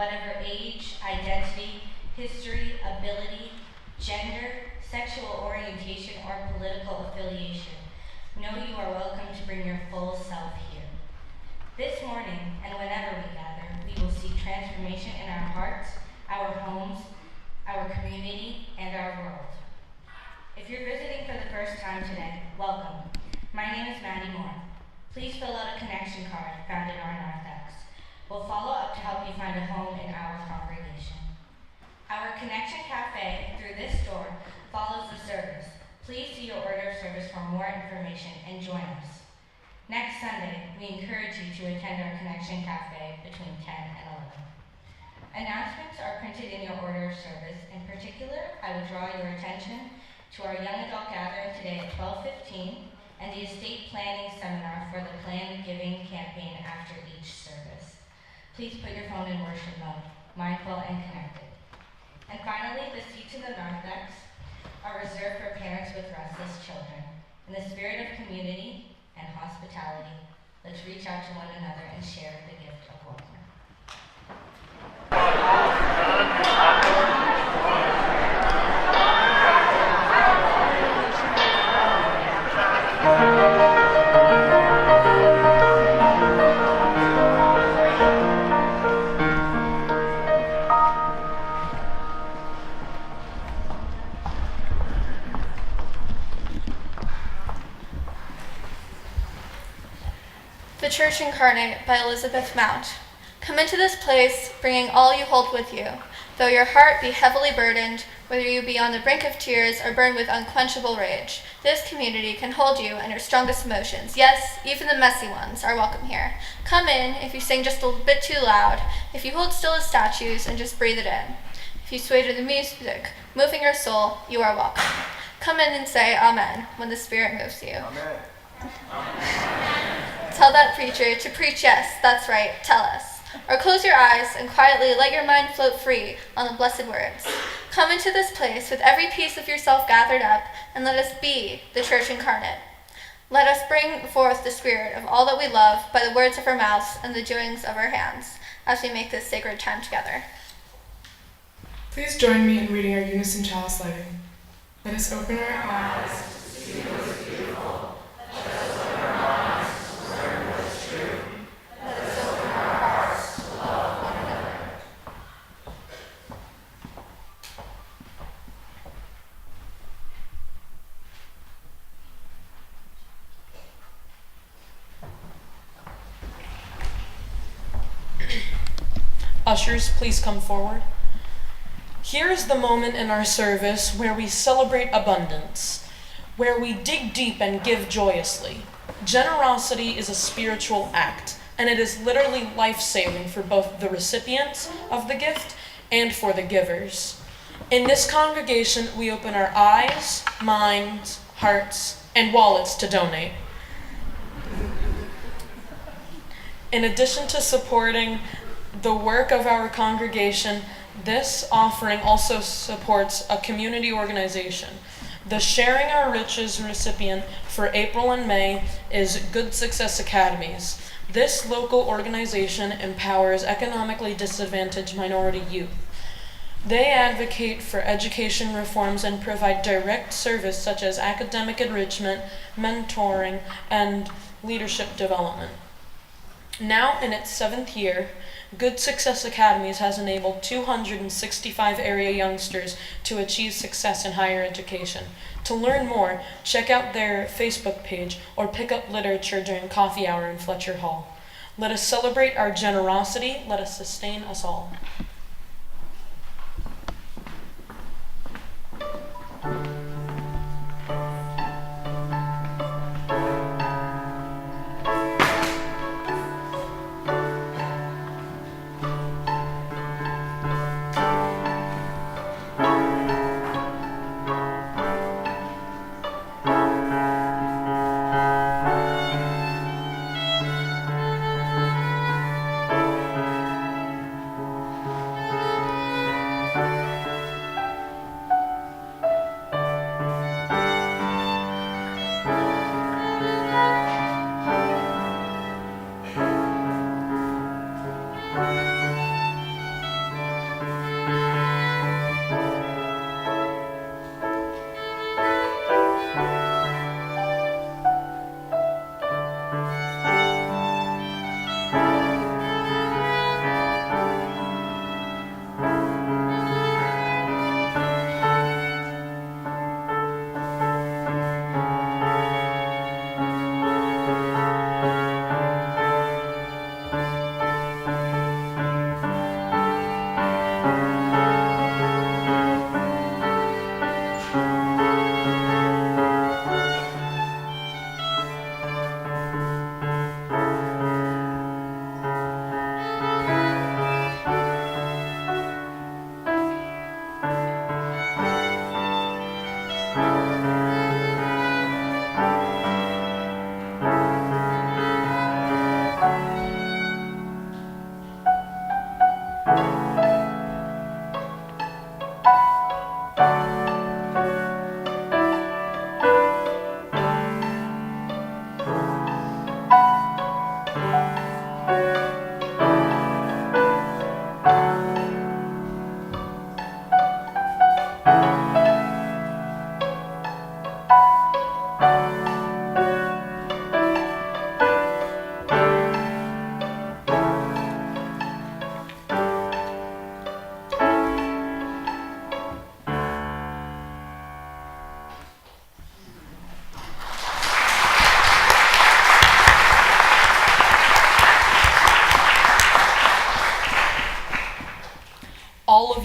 whatever age, identity, history, ability, gender, sexual orientation, or political affiliation. Know you are welcome to bring your full self here. This morning, and whenever we gather, we will seek transformation in our hearts, our homes, our community, and our world. If you're visiting for the first time today, welcome. My name is Maddie Moore. Please fill out a connection card found in our narthex. We'll follow up to help you find a home in our congregation. Our Connection Cafe through this door follows the service. Please see your order of service for more information and join us. Next Sunday, we encourage you to attend our Connection Cafe between 10 and 11. Announcements are printed in your order of service. In particular, I would draw your attention to our young adult gathering today at 12:15 and the estate planning seminar for the Planned Giving campaign after each service. Please put your phone in worship mode, mindful and connected. And finally, the seats in the narthex are reserved for parents with restless children. In the spirit of community and hospitality, let's reach out to one another and share the gift of welcome. The Church Incarnate by Elizabeth Mount. Come into this place, bringing all you hold with you. Though your heart be heavily burdened, whether you be on the brink of tears or burned with unquenchable rage, this community can hold you and your strongest emotions. Yes, even the messy ones are welcome here. Come in if you sing just a bit too loud, if you hold still as statues and just breathe it in. If you sway to the music, moving your soul, you are welcome. Come in and say Amen when the Spirit moves you. Amen. Tell that preacher to preach, yes, that's right, tell us. Or close your eyes and quietly let your mind float free on the blessed words. Come into this place with every piece of yourself gathered up, and let us be the Church Incarnate. Let us bring forth the Spirit of all that we love by the words of our mouths and the doings of our hands, as we make this sacred time together. Please join me in reading our unison chalice lighting. Let us open our eyes to see what is beautiful. Let us open our minds to learn what is true. Let us open our hearts to love one another. Ushers, please come forward. Here is the moment in our service where we celebrate abundance, where we dig deep and give joyously. Generosity is a spiritual act, and it is literally life-saving for both the recipients of the gift and for the givers. In this congregation, we open our eyes, minds, hearts, and wallets to donate. In addition to supporting the work of our congregation, this offering also supports a community organization. The Sharing Our Riches recipient for April and May is Good Success Academies. This local organization empowers economically disadvantaged minority youth. They advocate for education reforms and provide direct service such as academic enrichment, mentoring, and leadership development. Now in its 7th year, Good Success Academies has enabled 265 area youngsters to achieve success in higher education. To learn more, check out their Facebook page or pick up literature during coffee hour in Fletcher Hall. Let us celebrate our generosity. Let us sustain us all.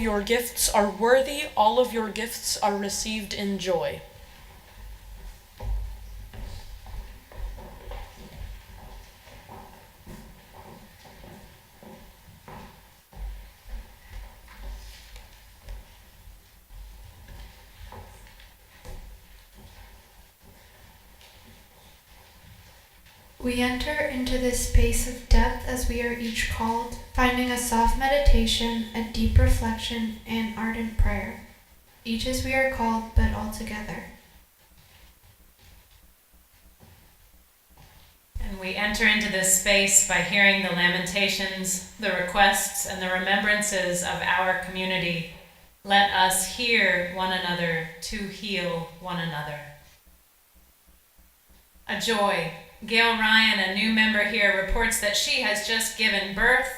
your gifts are worthy, all of your gifts are received in joy. We enter into this space of depth as we are each called, finding a soft meditation, a deep reflection, and ardent prayer. Each as we are called, but all together. And we enter into this space by hearing the lamentations, the requests, and the remembrances of our community. Let us hear one another to heal one another. A joy. Gail Ryan, a new member here, reports that she has just given birth.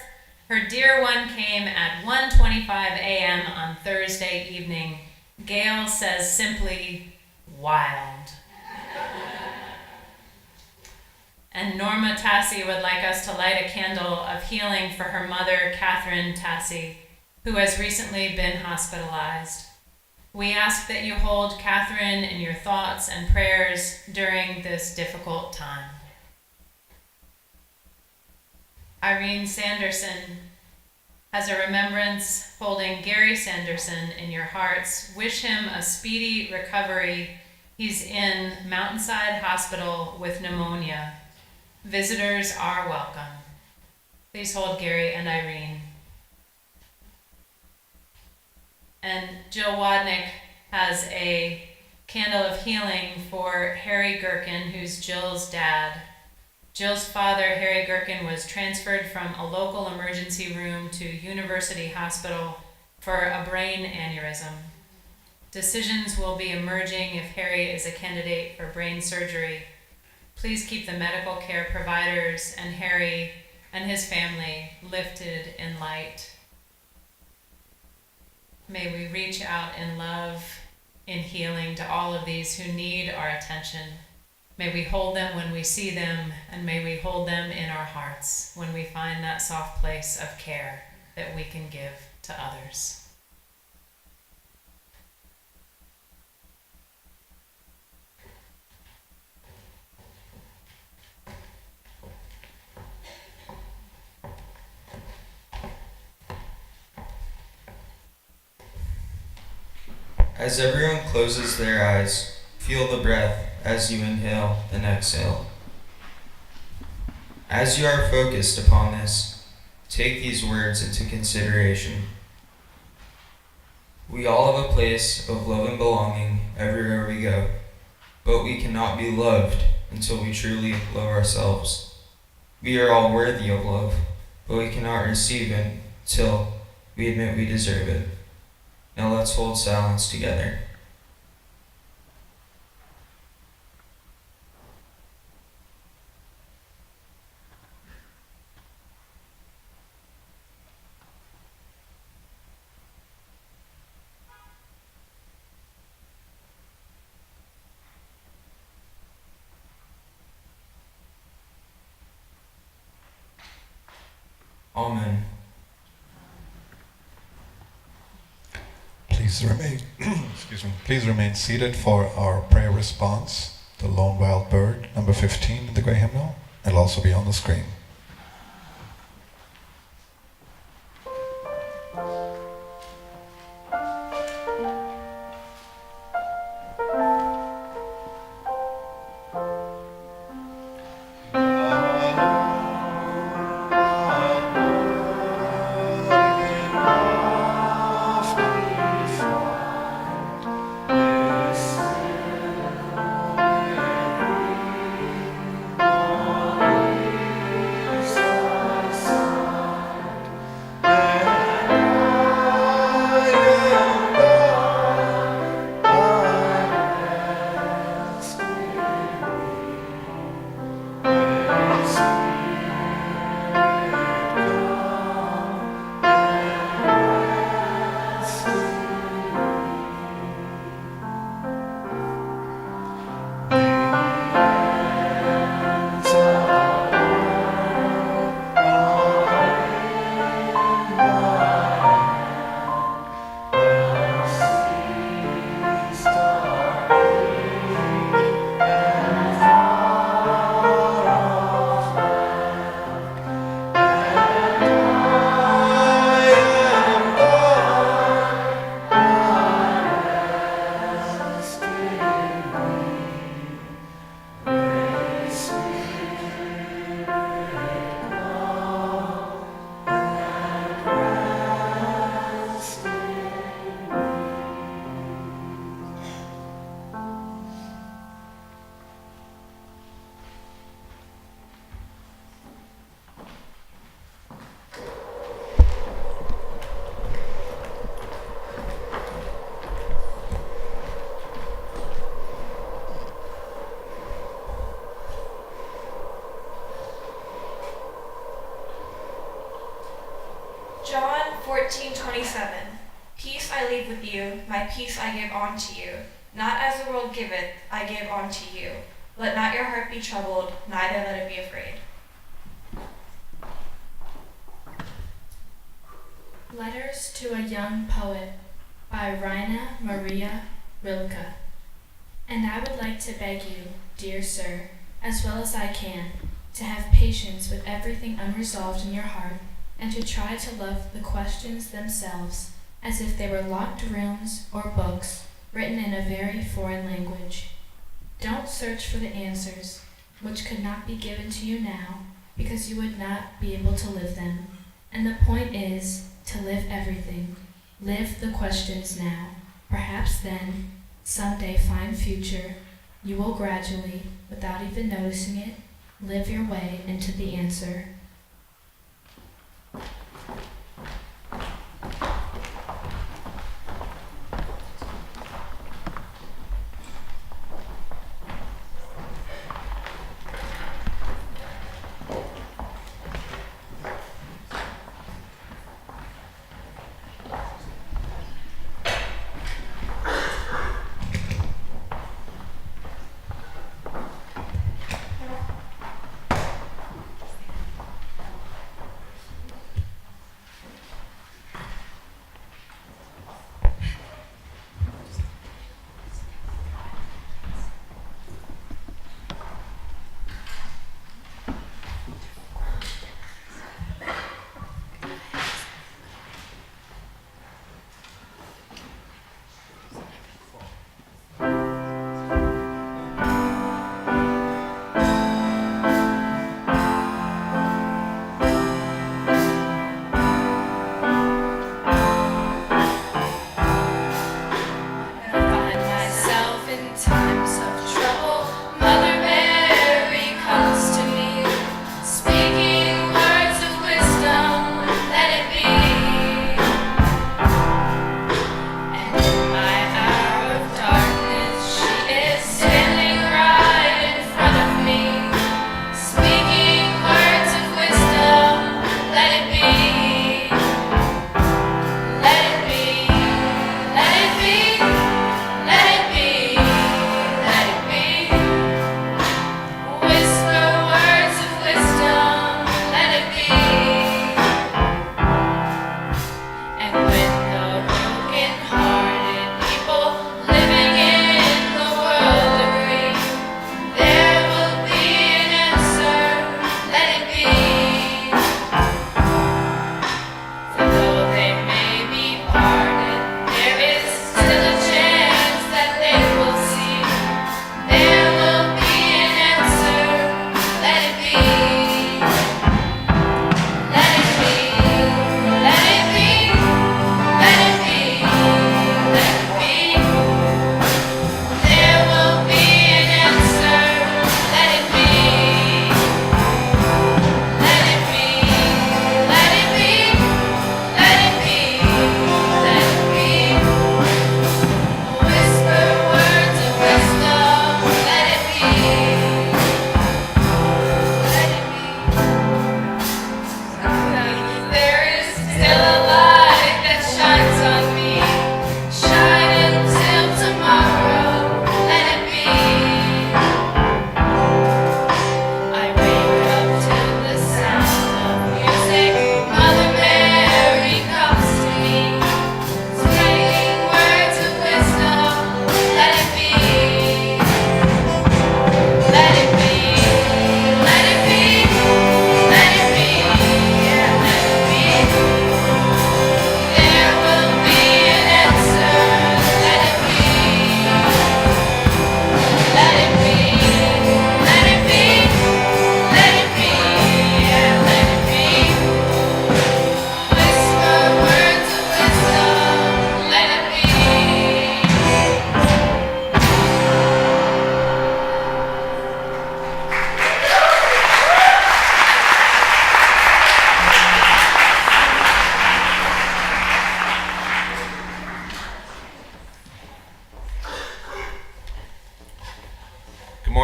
Her dear one came at 1:25 a.m. on Thursday evening. Gail says simply, wild. And Norma Tassi would like us to light a candle of healing for her mother, Catherine Tassi, who has recently been hospitalized. We ask that you hold Catherine in your thoughts and prayers during this difficult time. Irene Sanderson has a remembrance holding Gary Sanderson in your hearts. Wish him a speedy recovery. He's in Mountainside Hospital with pneumonia. Visitors are welcome. Please hold Gary and Irene. And Jill Wadnick has a candle of healing for Harry Gherkin, who's Jill's dad. Jill's father, Harry Gherkin, was transferred from a local emergency room to University Hospital for a brain aneurysm. Decisions will be emerging if Harry is a candidate for brain surgery. Please keep the medical care providers and Harry and his family lifted in light. May we reach out in love, in healing to all of these who need our attention. May we hold them when we see them, and may we hold them in our hearts when we find that soft place of care that we can give to others. As everyone closes their eyes, feel the breath as you inhale and exhale. As you are focused upon this, take these words into consideration. We all have a place of love and belonging everywhere we go, but we cannot be loved until we truly love ourselves. We are all worthy of love, but we cannot receive it until we admit we deserve it. Now let's hold silence together. Amen. Please remain, Please remain seated for our prayer response. The Lone Wild Bird, number 15 in the Grey Hymnal. It'll also be on the screen. 14:27. Peace I leave with you, my peace I give unto you. Not as the world giveth, I give unto you. Let not your heart be troubled, neither let it be afraid. Letters to a Young Poet by Raina Maria Rilke. And I would like to beg you, dear sir, as well as I can, to have patience with everything unresolved in your heart, and to try to love the questions themselves as if they were locked rooms or books written in a very foreign language. Don't search for the answers, which could not be given to you now, because you would not be able to live them. And the point is to live everything. Live the questions now. Perhaps then, someday fine future, you will gradually, without even noticing it, live your way into the answer.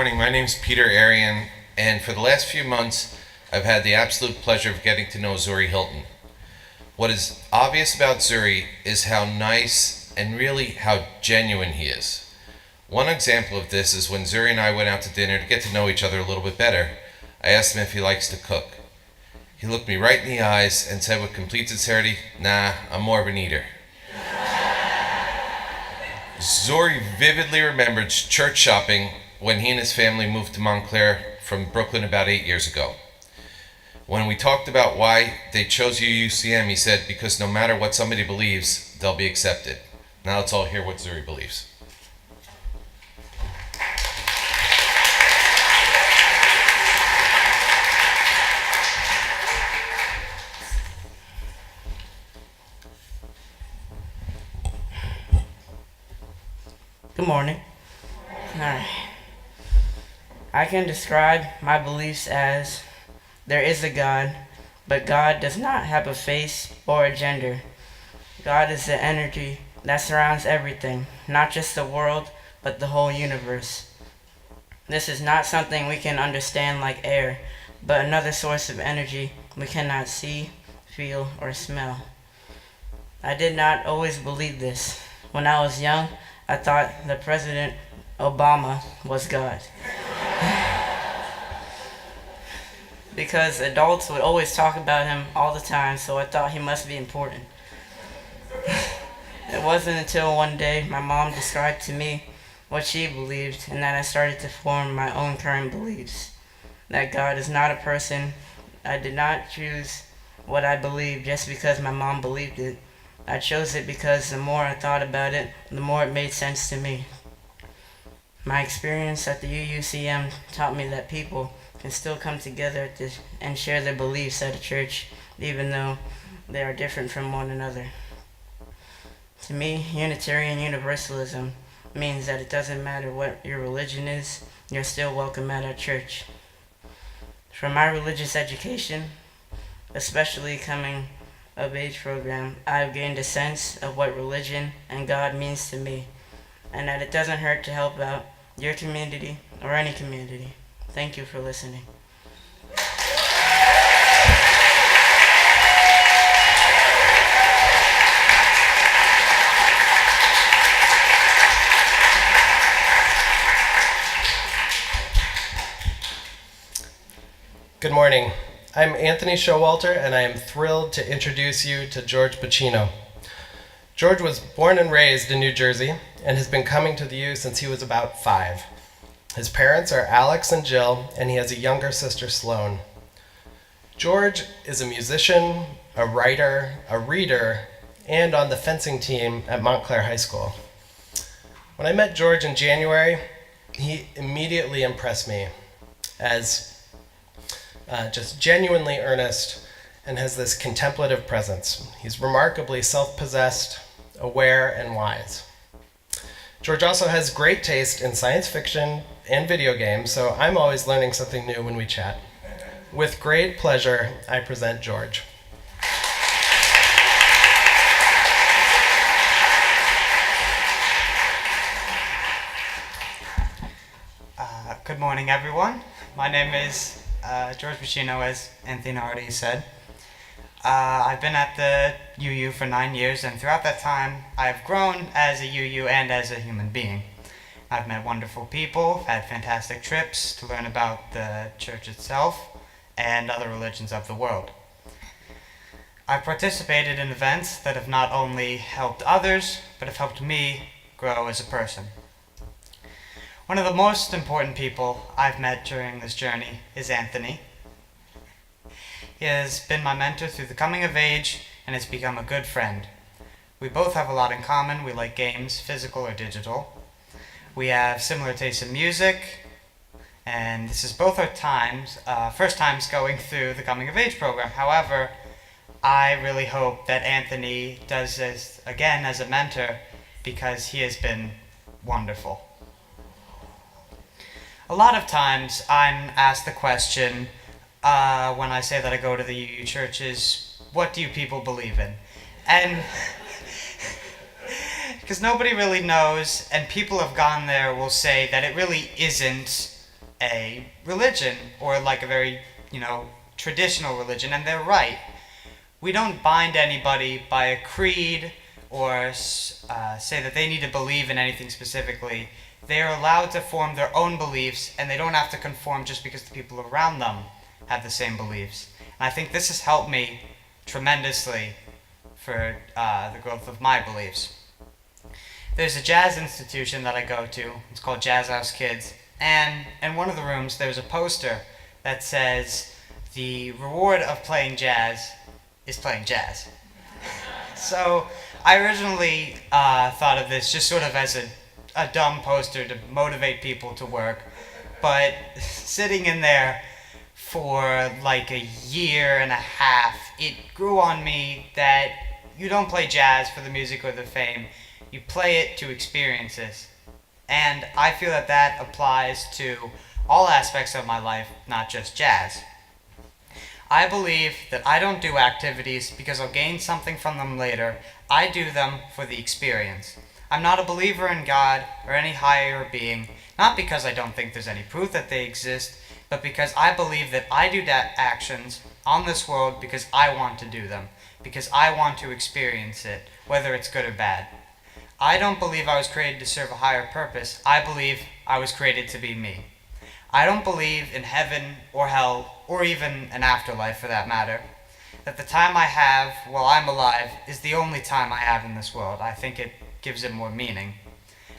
morning. My name's Peter Arian, and for the last few months, I've had the absolute pleasure of getting to know Zori Hilton. What is obvious about Zuri is how nice and really how genuine he is. One example of this is when Zuri and I went out to dinner to get to know each other a little bit better. I asked him if he likes to cook. He looked me right in the eyes and said with complete sincerity, "Nah, I'm more of an eater." Zuri vividly remembered church shopping when he and his family moved to Montclair from Brooklyn about 8 years ago. When we talked about why they chose UUCM, he said, because no matter what somebody believes, they'll be accepted. Now let's all hear what Zuri believes. Good morning. Alright. I can describe my beliefs as there is a God, but God does not have a face or a gender. God is the energy that surrounds everything, not just the world, but the whole universe. This is not something we can understand like air, but another source of energy we cannot see, feel, or smell. I did not always believe this. When I was young, I thought that President Obama was God. Because adults would always talk about him all the time, so I thought he must be important. It wasn't until one day my mom described to me what she believed, and that I started to form my own current beliefs. That God is not a person. I did not choose what I believed just because my mom believed it. I chose it because the more I thought about it, the more it made sense to me. My experience at the UUCM taught me that people can still come together and share their beliefs at a church, even though they are different from one another. To me, Unitarian Universalism means that it doesn't matter what your religion is, you're still welcome at our church. From my religious education, especially coming of age program, I've gained a sense of what religion and God means to me, and that it doesn't hurt to help out your community or any community. Thank you for listening. Good morning. I'm Anthony Showalter, and I am thrilled to introduce you to George Bacino. George was born and raised in New Jersey and has been coming to the U since he was about 5. His parents are Alex and Jill, and he has a younger sister, Sloane. George is a musician, a writer, a reader, and on the fencing team at Montclair High School. When I met George in January, he immediately impressed me as just genuinely earnest and has this contemplative presence. He's remarkably self-possessed, aware, and wise. George also has great taste in science fiction and video games, so I'm always learning something new when we chat. With great pleasure, I present George. Good morning, everyone. My name is George Bacino, as Anthony already said. I've been at the UU for 9 years, and throughout that time, I've grown as a UU and as a human being. I've met wonderful people, had fantastic trips to learn about the church itself and other religions of the world. I've participated in events that have not only helped others, but have helped me grow as a person. One of the most important people I've met during this journey is Anthony. He has been my mentor through the coming of age and has become a good friend. We both have a lot in common. We like games, physical or digital. We have similar tastes in music, and this is both our first times going through the coming of age program. However, I really hope that Anthony does this again as a mentor because he has been wonderful. A lot of times I'm asked the question when I say that I go to the UU churches, what do you people believe in? And because nobody really knows, and people have gone there will say that it really isn't a religion or like a very, traditional religion, and they're right. we don't bind anybody by a creed or say that they need to believe in anything specifically. They are allowed to form their own beliefs, and they don't have to conform just because the people around them have the same beliefs. And I think this has helped me tremendously for the growth of my beliefs. There's a jazz institution that I go to. It's called Jazz House Kids. And in one of the rooms, there's a poster that says, "The reward of playing jazz is playing jazz." So I originally thought of this just sort of as a dumb poster to motivate people to work. But sitting in there for like a year and a half, it grew on me that you don't play jazz for the music or the fame. You play it to experience it. And I feel that that applies to all aspects of my life, not just jazz. I believe that I don't do activities because I'll gain something from them later. I do them for the experience. I'm not a believer in God or any higher being, not because I don't think there's any proof that they exist, but because I believe that I do actions on this world because I want to do them, because I want to experience it, whether it's good or bad. I don't believe I was created to serve a higher purpose. I believe I was created to be me. I don't believe in heaven or hell, or even an afterlife for that matter. That the time I have while I'm alive is the only time I have in this world. I think it gives it more meaning.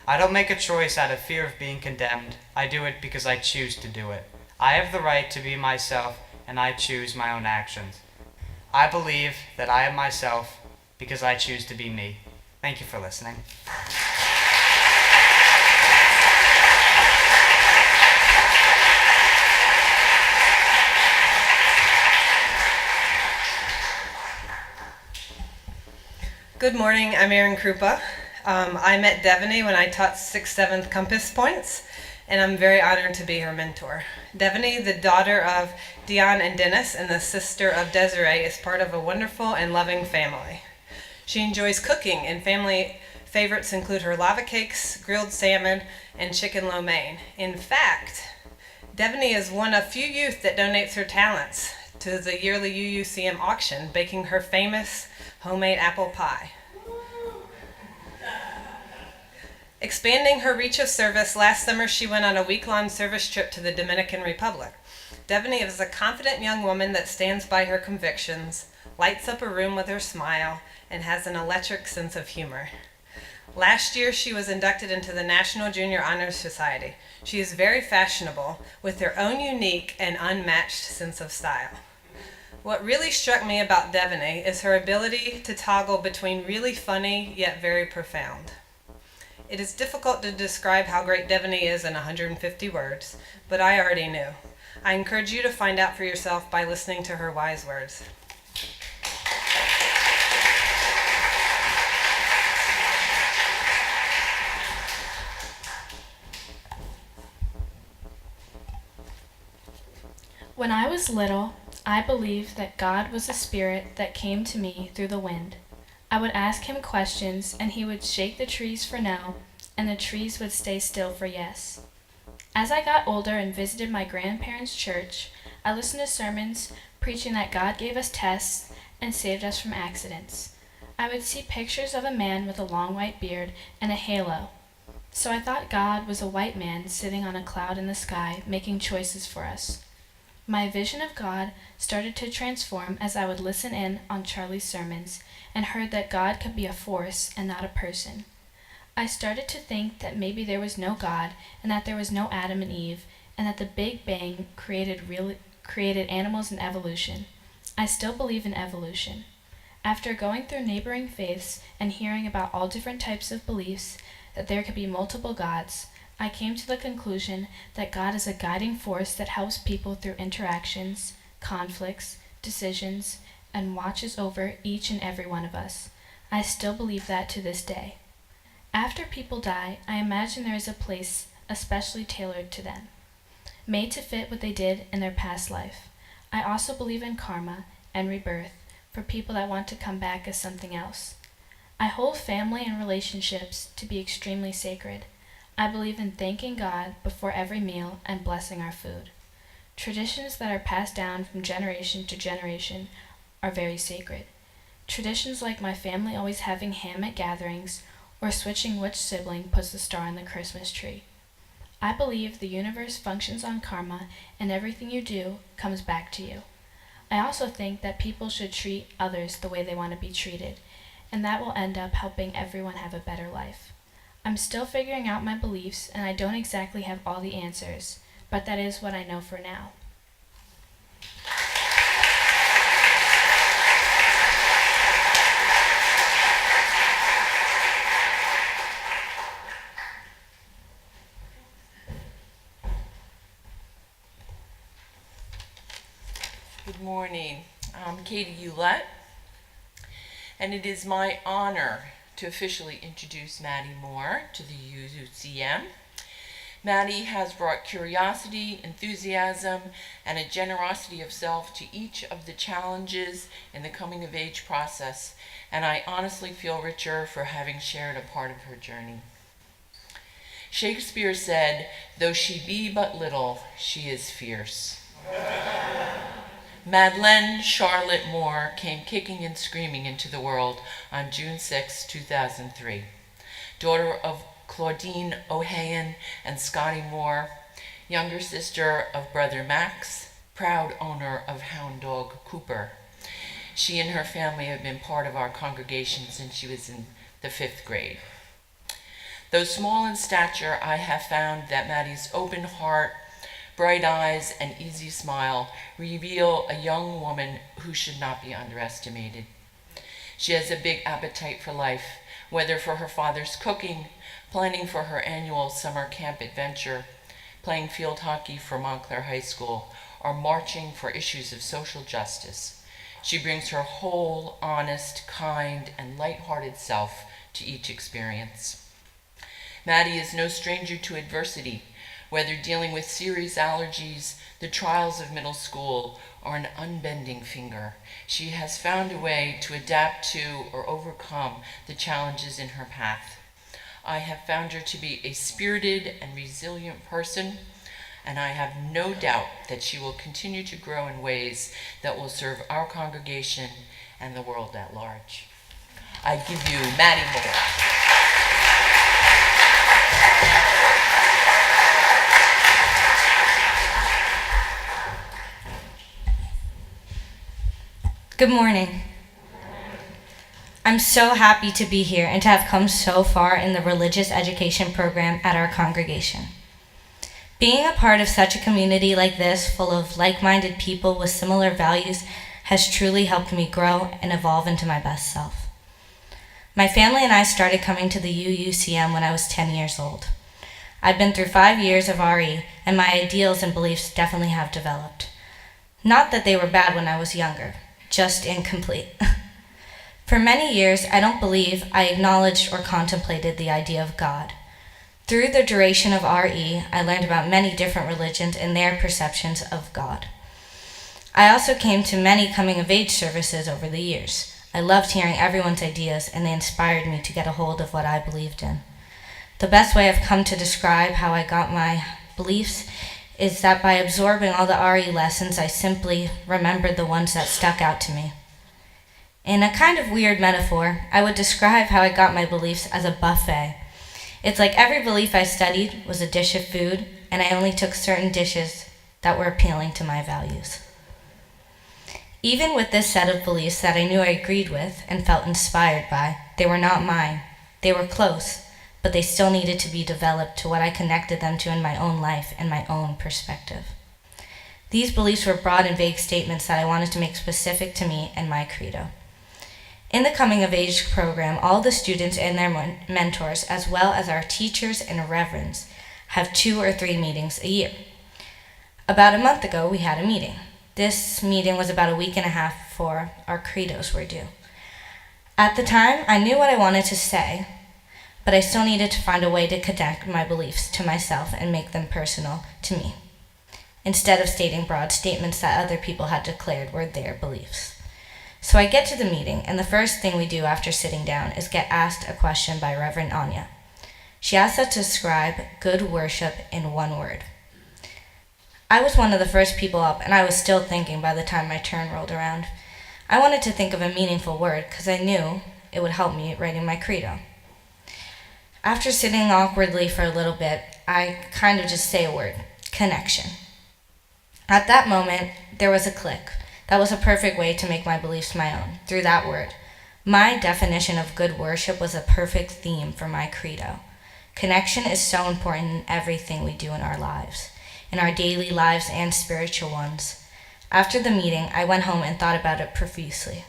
I don't make a choice out of fear of being condemned. I do it because I choose to do it. I have the right to be myself, and I choose my own actions. I believe that I am myself because I choose to be me. Thank you for listening. Good morning, I'm Erin Krupa. I met Devaney when I taught 6th, 7th Compass Points, and I'm very honored to be her mentor. Devaney, the daughter of Dion and Dennis and the sister of Desiree, is part of a wonderful and loving family. She enjoys cooking, and family favorites include her lava cakes, grilled salmon, and chicken lo mein. In fact, Devaney is one of few youth that donates her talents to the yearly UUCM auction, baking her famous homemade apple pie. Expanding her reach of service, last summer she went on a week-long service trip to the Dominican Republic. Devaney is a confident young woman that stands by her convictions, lights up a room with her smile, and has an electric sense of humor. Last year, she was inducted into the National Junior Honor Society. She is very fashionable, with her own unique and unmatched sense of style. What really struck me about Devaney is her ability to toggle between really funny yet very profound. It is difficult to describe how great Devaney is in 150 words, but I already knew. I encourage you to find out for yourself by listening to her wise words. When I was little, I believed that God was a spirit that came to me through the wind. I would ask him questions, and he would shake the trees for no, and the trees would stay still for yes. As I got older and visited my grandparents' church, I listened to sermons preaching that God gave us tests and saved us from accidents. I would see pictures of a man with a long white beard and a halo. So I thought God was a white man sitting on a cloud in the sky, making choices for us. My vision of God started to transform as I would listen in on Charlie's sermons and heard that God could be a force and not a person. I started to think that maybe there was no God and that there was no Adam and Eve and that the Big Bang created animals and evolution. I still believe in evolution. After going through neighboring faiths and hearing about all different types of beliefs that there could be multiple gods, I came to the conclusion that God is a guiding force that helps people through interactions, conflicts, decisions, and watches over each and every one of us. I still believe that to this day. After people die, I imagine there is a place especially tailored to them, made to fit what they did in their past life. I also believe in karma and rebirth for people that want to come back as something else. I hold family and relationships to be extremely sacred. I believe in thanking God before every meal and blessing our food. Traditions that are passed down from generation to generation are very sacred. Traditions like my family always having ham at gatherings or switching which sibling puts the star on the Christmas tree. I believe the universe functions on karma and everything you do comes back to you. I also think that people should treat others the way they want to be treated, and that will end up helping everyone have a better life. I'm still figuring out my beliefs, and I don't exactly have all the answers, but that is what I know for now. Good morning. I'm Katie Ulett, and it is my honor to officially introduce Maddie Moore to the UCM. Maddie has brought curiosity, enthusiasm, and a generosity of self to each of the challenges in the coming-of-age process, and I honestly feel richer for having shared a part of her journey. Shakespeare said, "Though she be but little, she is fierce." Madeleine Charlotte Moore came kicking and screaming into the world on June 6, 2003. Daughter of Claudine O'Hayan and Scotty Moore, younger sister of brother Max, proud owner of hound dog Cooper. She and her family have been part of our congregation since she was in the 5th grade. Though small in stature, I have found that Maddie's open heart, bright eyes, and easy smile reveal a young woman who should not be underestimated. She has a big appetite for life, whether for her father's cooking, planning for her annual summer camp adventure, playing field hockey for Montclair High School, or marching for issues of social justice. She brings her whole, honest, kind, and light-hearted self to each experience. Maddie is no stranger to adversity, whether dealing with serious allergies, the trials of middle school, or an unbending finger. She has found a way to adapt to or overcome the challenges in her path. I have found her to be a spirited and resilient person, and I have no doubt that she will continue to grow in ways that will serve our congregation and the world at large. I give you Maddie Moore. Good morning. I'm so happy to be here and to have come so far in the religious education program at our congregation. Being a part of such a community like this, full of like-minded people with similar values, has truly helped me grow and evolve into my best self. My family and I started coming to the UUCM when I was 10 years old. I've been through 5 years of RE, and my ideals and beliefs definitely have developed. Not that they were bad when I was younger, just incomplete. For many years, I don't believe I acknowledged or contemplated the idea of God. Through the duration of RE, I learned about many different religions and their perceptions of God. I also came to many coming-of-age services over the years. I loved hearing everyone's ideas, and they inspired me to get a hold of what I believed in. The best way I've come to describe how I got my beliefs is that by absorbing all the RE lessons, I simply remembered the ones that stuck out to me. In a kind of weird metaphor, I would describe how I got my beliefs as a buffet. It's like every belief I studied was a dish of food, and I only took certain dishes that were appealing to my values. Even with this set of beliefs that I knew I agreed with and felt inspired by, they were not mine. They were close, but they still needed to be developed to what I connected them to in my own life and my own perspective. These beliefs were broad and vague statements that I wanted to make specific to me and my credo. In the Coming of Age program, all the students and their mentors, as well as our teachers and reverends, have 2 or 3 meetings a year. About a month ago, we had a meeting. This meeting was about a week and a half before our credos were due. At the time, I knew what I wanted to say, but I still needed to find a way to connect my beliefs to myself and make them personal to me, instead of stating broad statements that other people had declared were their beliefs. So I get to the meeting, and the first thing we do after sitting down is get asked a question by Reverend Anya. She asked us to describe good worship in 1 word. I was one of the first people up, and I was still thinking by the time my turn rolled around. I wanted to think of a meaningful word because I knew it would help me writing my credo. After sitting awkwardly for a little bit, I kind of just say a word, connection. At that moment, there was a click. That was a perfect way to make my beliefs my own, through that word. My definition of good worship was a perfect theme for my credo. Connection is so important in everything we do in our lives, in our daily lives and spiritual ones. After the meeting, I went home and thought about it profusely.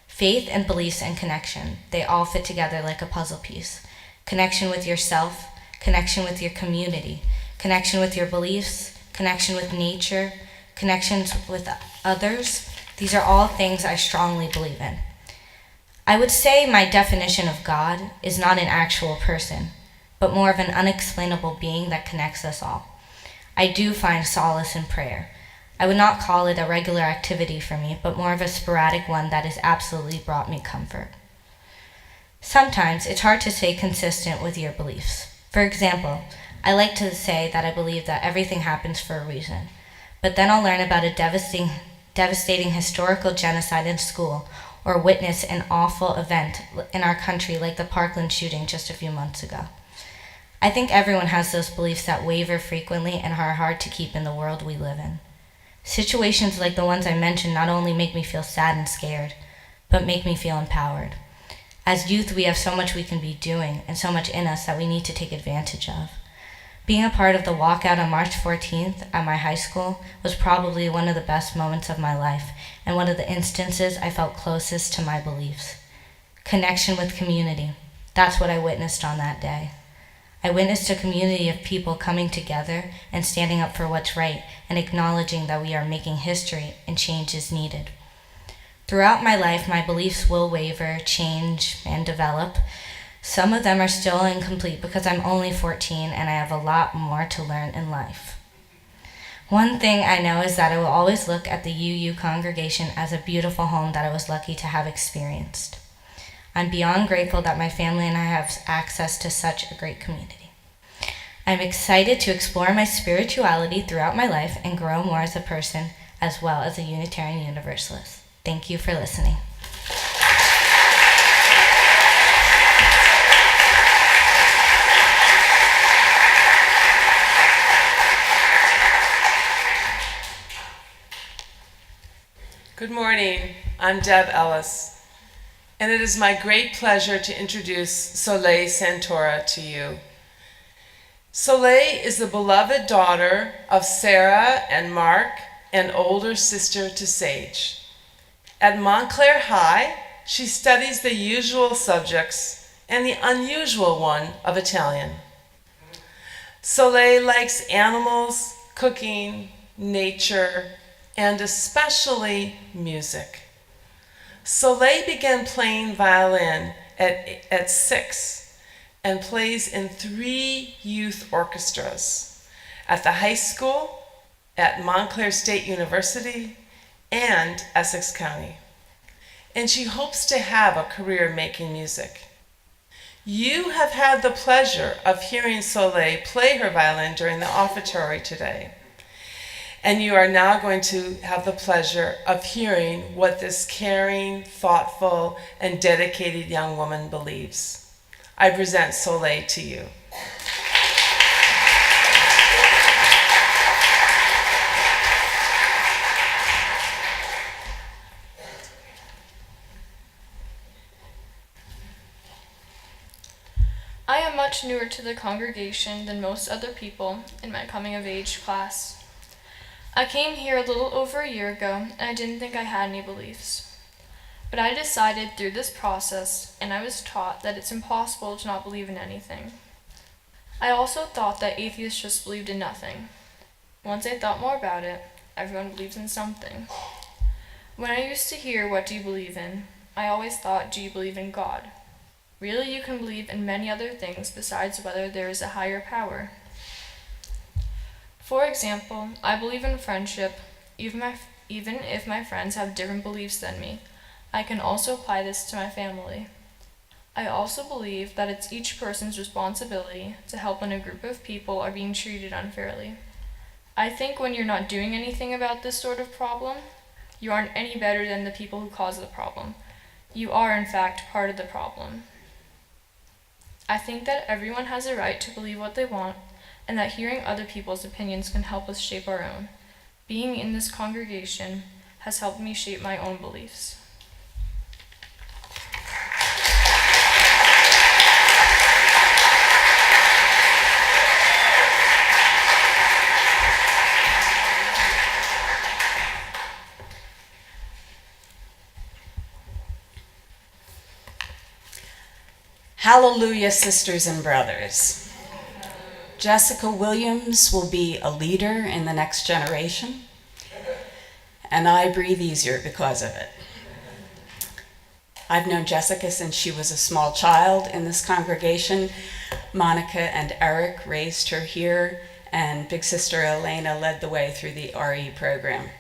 Faith and beliefs and connection, they all fit together like a puzzle piece. Connection with yourself, connection with your community, connection with your beliefs, connection with nature, connections with others. These are all things I strongly believe in. I would say my definition of God is not an actual person, but more of an unexplainable being that connects us all. I do find solace in prayer. I would not call it a regular activity for me, but more of a sporadic one that has absolutely brought me comfort. Sometimes it's hard to stay consistent with your beliefs. For example, I like to say that I believe that everything happens for a reason, but then I'll learn about a devastating historical genocide in school or witness an awful event in our country like the Parkland shooting just a few months ago. I think everyone has those beliefs that waver frequently and are hard to keep in the world we live in. Situations like the ones I mentioned not only make me feel sad and scared, but make me feel empowered. As youth, we have so much we can be doing and so much in us that we need to take advantage of. Being a part of the walkout on March 14th at my high school was probably one of the best moments of my life and one of the instances I felt closest to my beliefs. Connection with community. That's what I witnessed on that day. I witnessed a community of people coming together and standing up for what's right and acknowledging that we are making history and change is needed. Throughout my life, my beliefs will waver, change, and develop. Some of them are still incomplete because I'm only 14 and I have a lot more to learn in life. One thing I know is that I will always look at the UU congregation as a beautiful home that I was lucky to have experienced. I'm beyond grateful that my family and I have access to such a great community. I'm excited to explore my spirituality throughout my life and grow more as a person as well as a Unitarian Universalist. Thank you for listening. Good morning. I'm Deb Ellis, and it is my great pleasure to introduce Soleil Santora to you. Soleil is the beloved daughter of Sarah and Mark and older sister to Sage. At Montclair High, she studies the usual subjects and the unusual one of Italian. Soleil likes animals, cooking, nature, and especially music. Soleil began playing violin at 6 and plays in 3 youth orchestras at the high school, at Montclair State University, and Essex County. And she hopes to have a career making music. You have had the pleasure of hearing Soleil play her violin during the offertory today. And you are now going to have the pleasure of hearing what this caring, thoughtful, and dedicated young woman believes. I present Soleil to you. I am much newer to the congregation than most other people in my coming of age class. I came here a little over a year ago, and I didn't think I had any beliefs. But I decided through this process, and I was taught that it's impossible to not believe in anything. I also thought that atheists just believed in nothing. Once I thought more about it, everyone believes in something. When I used to hear, "What do you believe in?" I always thought, "Do you believe in God?" Really, you can believe in many other things besides whether there is a higher power. For example, I believe in friendship, even if my friends have different beliefs than me. I can also apply this to my family. I also believe that it's each person's responsibility to help when a group of people are being treated unfairly. I think when you're not doing anything about this sort of problem, You aren't any better than the people who caused the problem. You are, in fact, part of the problem. I think that everyone has a right to believe what they want, and that hearing other people's opinions can help us shape our own. Being in this congregation has helped me shape my own beliefs. Hallelujah, sisters and brothers. Jessica Williams will be a leader in the next generation, and I breathe easier because of it. I've known Jessica since she was a small child in this congregation. Monica and Eric raised her here, and big sister Elena led the way through the RE program.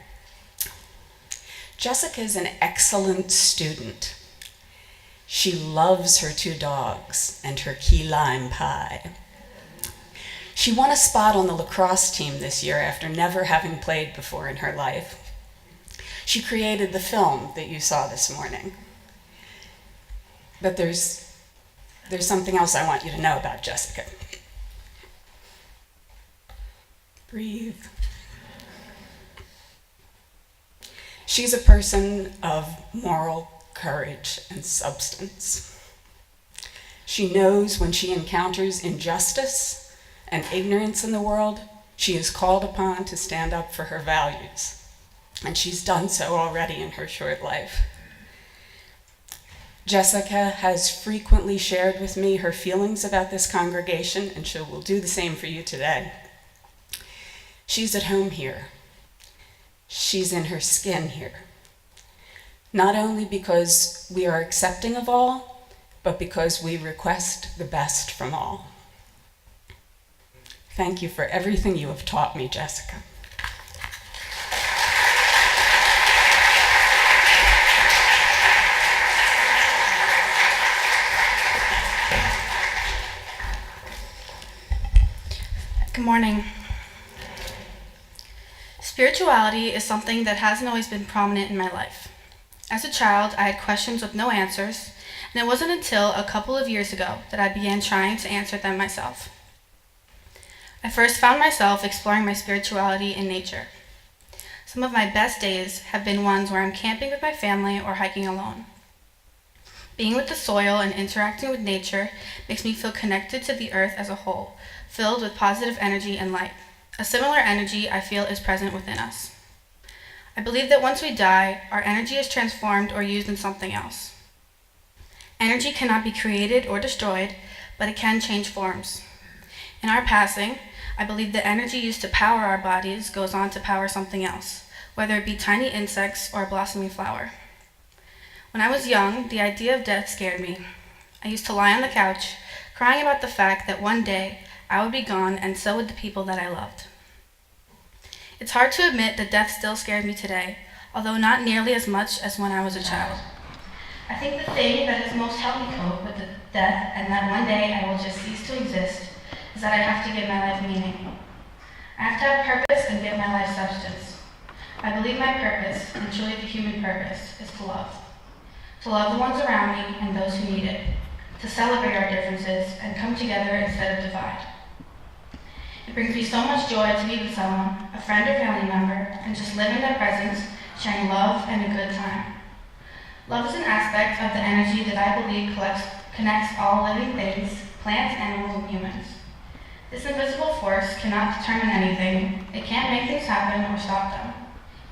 Jessica is an excellent student. She loves her 2 dogs and her key lime pie. She won a spot on the lacrosse team this year after never having played before in her life. She created the film that you saw this morning. But there's something else I want you to know about Jessica. Breathe. She's a person of moral courage and substance. She knows when she encounters injustice and ignorance in the world, she is called upon to stand up for her values. And she's done so already in her short life. Jessica has frequently shared with me her feelings about this congregation, and she will do the same for you today. She's at home here. She's in her skin here. Not only because we are accepting of all, but because we request the best from all. Thank you for everything you have taught me, Jessica. Good morning. Spirituality is something that hasn't always been prominent in my life. As a child, I had questions with no answers, and it wasn't until a couple of years ago that I began trying to answer them myself. I first found myself exploring my spirituality in nature. Some of my best days have been ones where I'm camping with my family or hiking alone. Being with the soil and interacting with nature makes me feel connected to the earth as a whole, filled with positive energy and light. A similar energy I feel is present within us. I believe that once we die, our energy is transformed or used in something else. Energy cannot be created or destroyed, but it can change forms. In our passing, I believe the energy used to power our bodies goes on to power something else, whether it be tiny insects or a blossoming flower. When I was young, the idea of death scared me. I used to lie on the couch, crying about the fact that one day I would be gone and so would the people that I loved. It's hard to admit that death still scares me today, although not nearly as much as when I was a child. I think the thing that has most helped me cope with the death and that one day I will just cease to exist is that I have to give my life meaning. I have to have purpose and give my life substance. I believe my purpose, and truly the human purpose, is to love. To love the ones around me and those who need it. To celebrate our differences and come together instead of divide. It brings me so much joy to be with someone, a friend or family member, and just live in their presence, sharing love and a good time. Love is an aspect of the energy that I believe connects all living things, plants, animals, and humans. This invisible force cannot determine anything. It can't make things happen or stop them.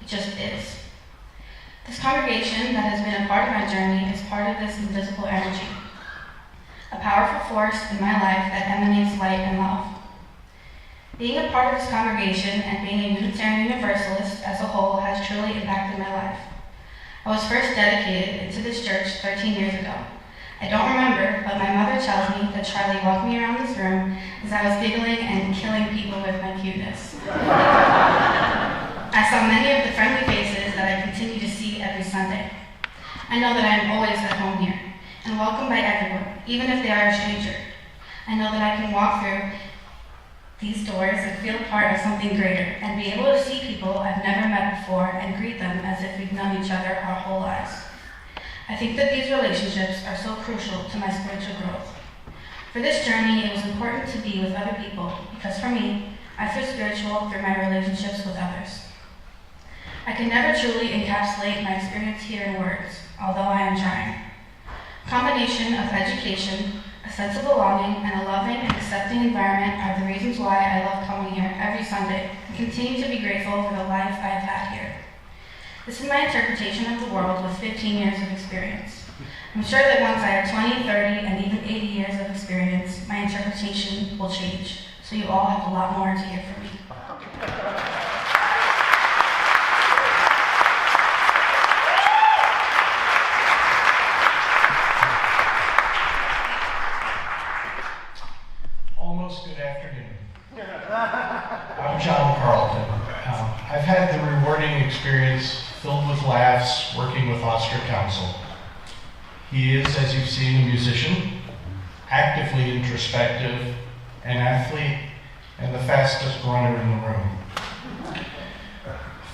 It just is. This congregation that has been a part of my journey is part of this invisible energy. A powerful force in my life that emanates light and love. Being a part of this congregation and being a Unitarian Universalist as a whole has truly impacted my life. I was first dedicated into this church 13 years ago. I don't remember, but my mother tells me that Charlie walked me around this room as I was giggling and killing people with my cuteness. I saw many of the friendly faces that I continue to see every Sunday. I know that I am always at home here and welcomed by everyone, even if they are a stranger. I know that I can walk through these doors and feel part of something greater, and be able to see people I've never met before and greet them as if we've known each other our whole lives. I think that these relationships are so crucial to my spiritual growth. For this journey, it was important to be with other people because for me, I feel spiritual through my relationships with others. I can never truly encapsulate my experience here in words, although I am trying. Combination of education, a sense of belonging, and a loving and accepting environment are the reasons why I love coming here every Sunday and continue to be grateful for the life I have had here. This is my interpretation of the world with 15 years of experience. I'm sure that once I have 20, 30, and even 80 years of experience, my interpretation will change, so you all have a lot more to hear from me. Almost good afternoon. I'm John Carlton. I've had the rewarding experience filled with laughs working with Oscar Council. He is, as you've seen, a musician, actively introspective, an athlete, and the fastest runner in the room.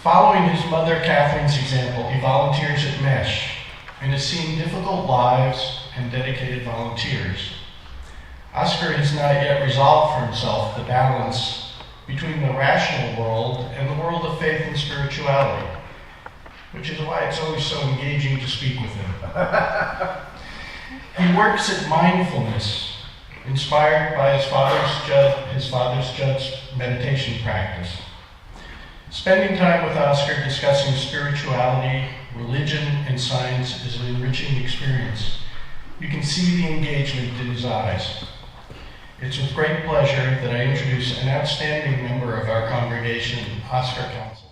Following his mother Catherine's example, he volunteers at MESH and has seen difficult lives and dedicated volunteers. Oscar has not yet resolved for himself the balance between the rational world and the world of faith and spirituality, which is why it's always so engaging to speak with him. He works at mindfulness, inspired by his father's judge meditation practice. Spending time with Oscar discussing spirituality, religion, and science is an enriching experience. You can see the engagement in his eyes. It's with great pleasure that I introduce an outstanding member of our congregation, Oscar Council.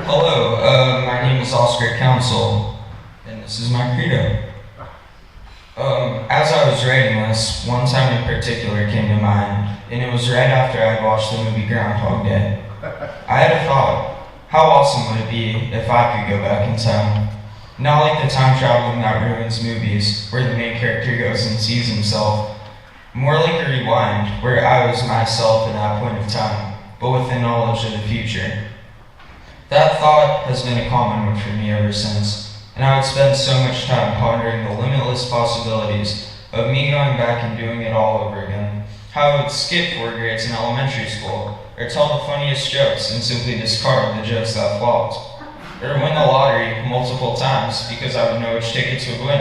Hello, my name is Oscar Council, and this is my credo. As I was writing this, one time in particular came to mind, and it was right after I had watched the movie Groundhog Day. I had a thought, how awesome would it be if I could go back in time? Not like the time traveling that ruins movies, where the main character goes and sees himself. More like a rewind, where I was myself in that point of time, but with the knowledge of the future. That thought has been a common one for me ever since, and I would spend so much time pondering the limitless possibilities of me going back and doing it all over again. How I would skip 4 grades in elementary school, or tell the funniest jokes and simply discard the jokes that flopped. Or win the lottery multiple times because I would know which tickets would win.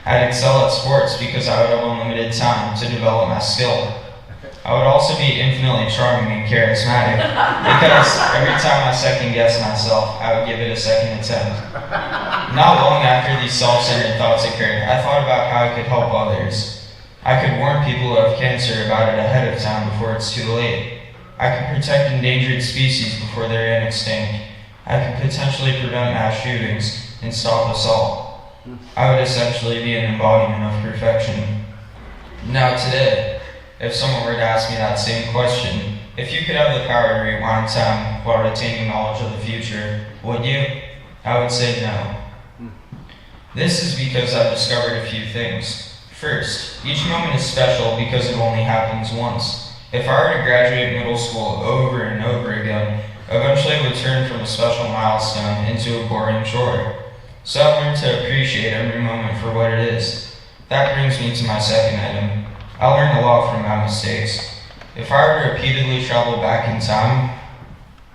I'd excel at sports because I would have unlimited time to develop my skill. I would also be infinitely charming and charismatic because every time I second guess myself, I would give it a second attempt. Not long after these self-centered thoughts occurred, I thought about how I could help others. I could warn people who have cancer about it ahead of time before it's too late. I could protect endangered species before they're extinct. I could potentially prevent mass shootings and stop assault. I would essentially be an embodiment of perfection. Now today, if someone were to ask me that same question, if you could have the power to rewind time while retaining knowledge of the future, would you? I would say no. This is because I've discovered a few things. First, each moment is special because it only happens once. If I were to graduate middle school over and over again, eventually I would turn from a special milestone into a boring chore. So I've learned to appreciate every moment for what it is. That brings me to my second item. I learned a lot from my mistakes. If I were to repeatedly travel back in time,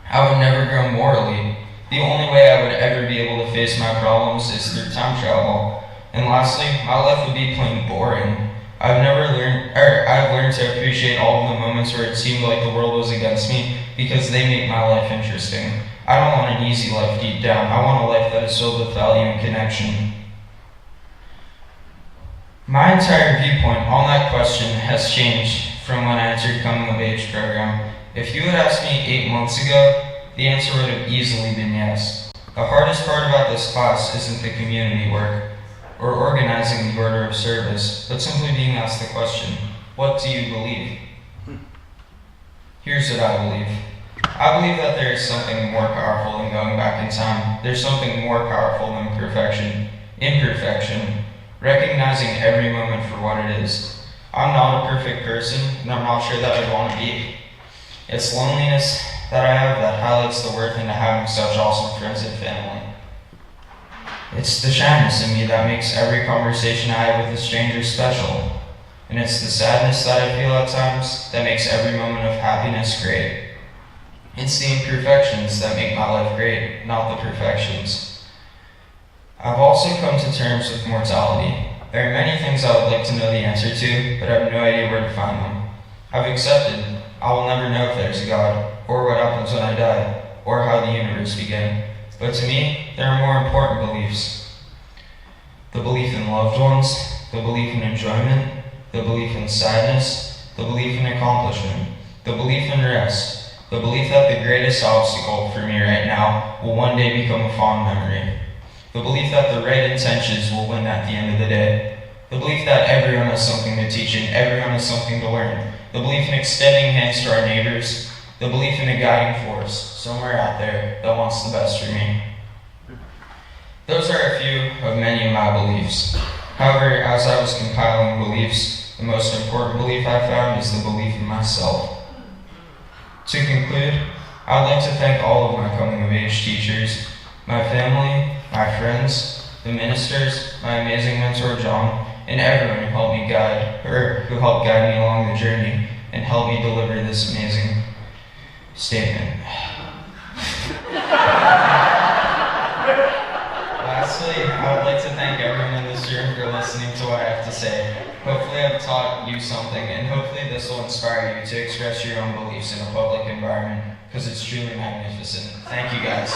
I would never grow morally. The only way I would ever be able to face my problems is through time travel. And lastly, my life would be plain boring. I've learned to appreciate all of the moments where it seemed like the world was against me because they make my life interesting. I don't want an easy life deep down. I want a life that is filled with value and connection. My entire viewpoint on that question has changed from when I entered Coming of Age program. If you had asked me 8 months ago, the answer would have easily been yes. The hardest part about this class isn't the community work or organizing the order of service, but simply being asked the question, what do you believe? Here's what I believe. I believe that there is something more powerful than going back in time. There's something more powerful than imperfection, recognizing every moment for what it is. I'm not a perfect person, and I'm not sure that I want to be. It's loneliness that I have that highlights the worth into having such awesome friends and family. It's the shyness in me that makes every conversation I have with a stranger special. And it's the sadness that I feel at times that makes every moment of happiness great. It's the imperfections that make my life great, not the perfections. I've also come to terms with mortality. There are many things I would like to know the answer to, but I have no idea where to find them. I've accepted I will never know if there's a God, or what happens when I die, or how the universe began. But to me, there are more important beliefs. The belief in loved ones, the belief in enjoyment, the belief in sadness, the belief in accomplishment, the belief in rest, the belief that the greatest obstacle for me right now will one day become a fond memory. The belief that the right intentions will win at the end of the day. The belief that everyone has something to teach and everyone has something to learn. The belief in extending hands to our neighbors. The belief in a guiding force somewhere out there that wants the best for me. Those are a few of many of my beliefs. However, as I was compiling beliefs, the most important belief I found is the belief in myself. To conclude, I would like to thank all of my coming-of-age teachers, my family, my friends, the ministers, my amazing mentor John, and everyone who helped guide me along the journey and helped me deliver this amazing statement. Lastly, I would like to thank everyone in this room for listening to what I have to say. Hopefully I've taught you something, and hopefully this will inspire you to express your own beliefs in a public environment, because it's truly magnificent. Thank you guys.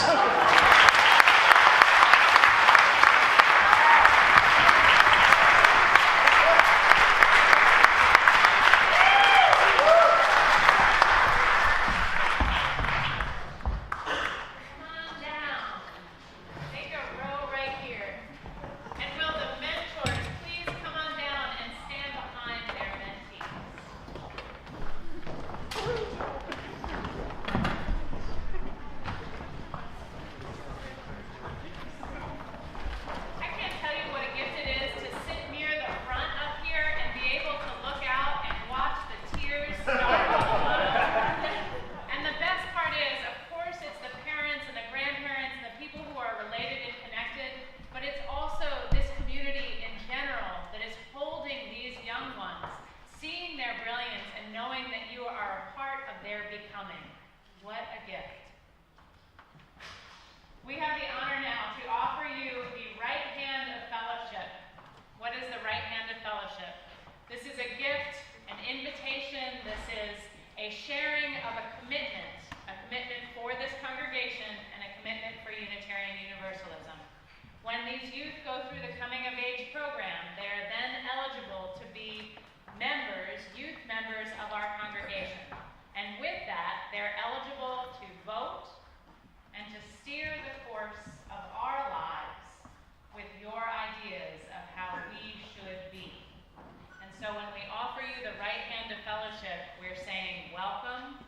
When these youth go through the coming of age program, they are then eligible to be youth members of our congregation. And with that, they're eligible to vote and to steer the course of our lives with your ideas of how we should be. And so when we offer you the right hand of fellowship, we're saying welcome,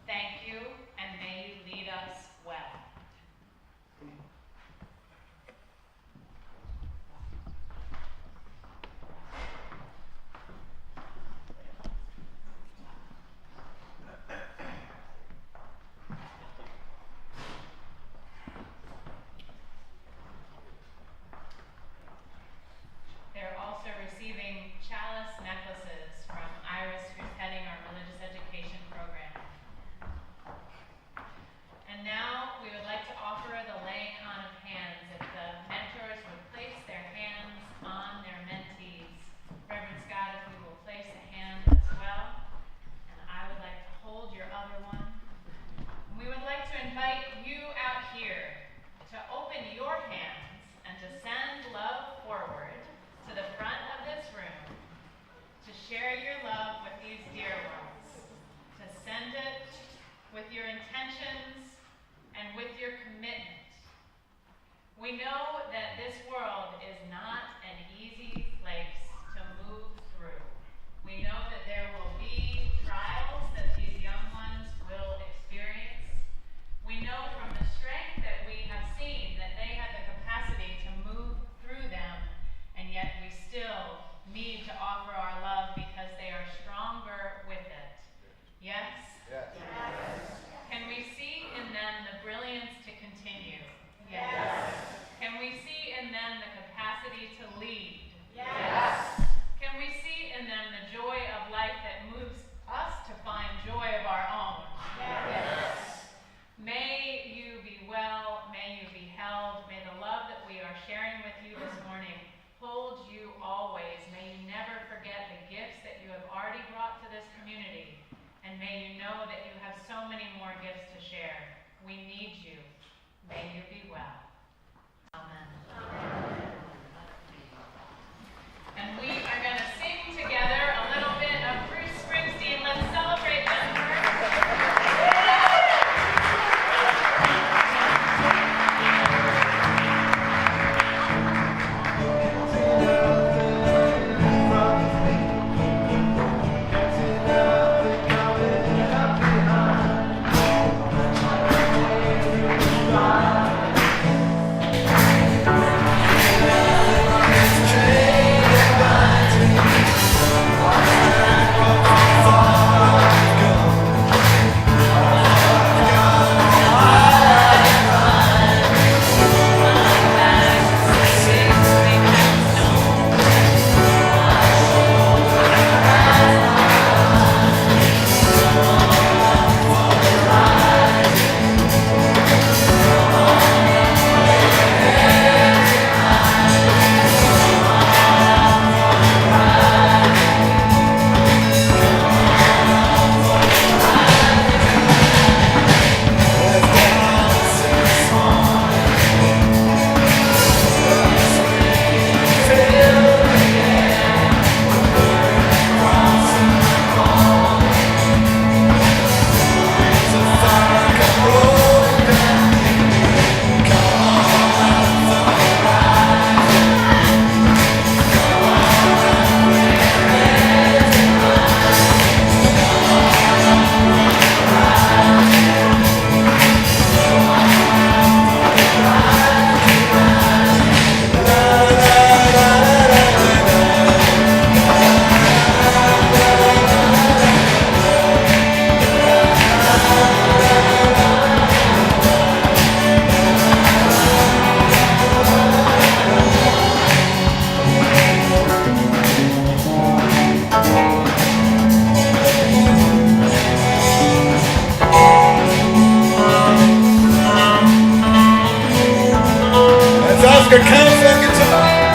thank you, and may you lead us well. They're also receiving chalice necklaces from Iris, who's heading our religious education program. And now we would like to offer the laying on of hands. If the mentors would place their hands on their mentees. Reverend Scott, if we will place a hand as well. And I would like to hold your other one. And we would like to invite you out here to open your hands and to send love forward to the front of this room, to share your love with these dear ones, to send it with your intentions and with your commitment. We know that this world is not an easy place to move through. We know that there will be trials that these young ones will experience, May you be well. Amen. And we are going to sing together a little bit of Bruce Springsteen. Let's celebrate them first. Oscar comes on guitar.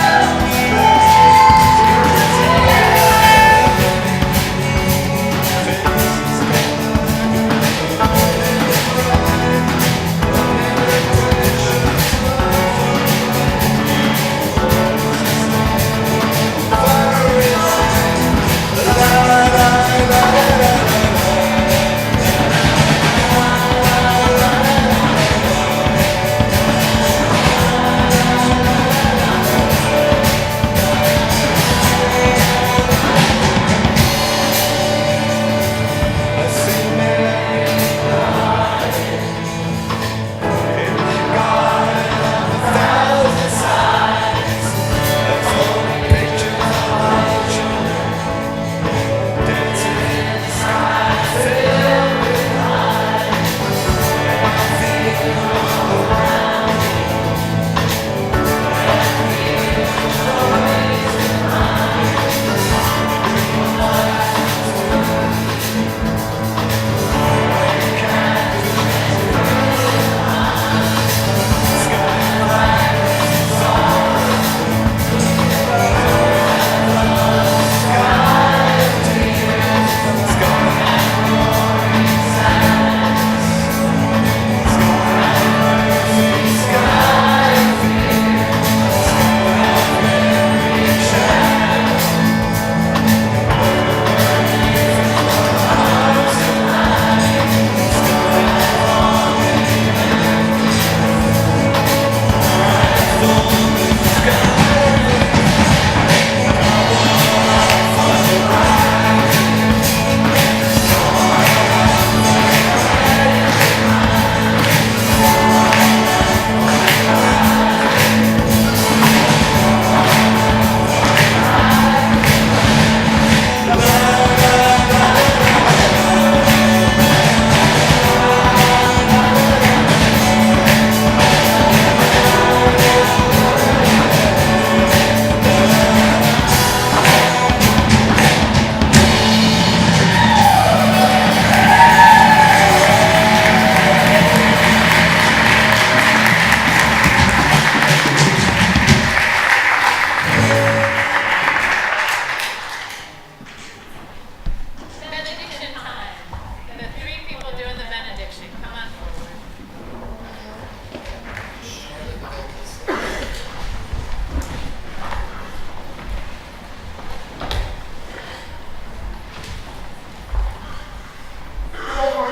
La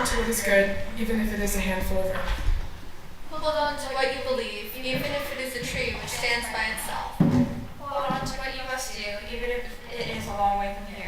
to what is good, even if it is a handful of earth. Hold on to what you believe, even if it is a tree which stands by itself. Hold on to what you must do, even if it is a long way from here.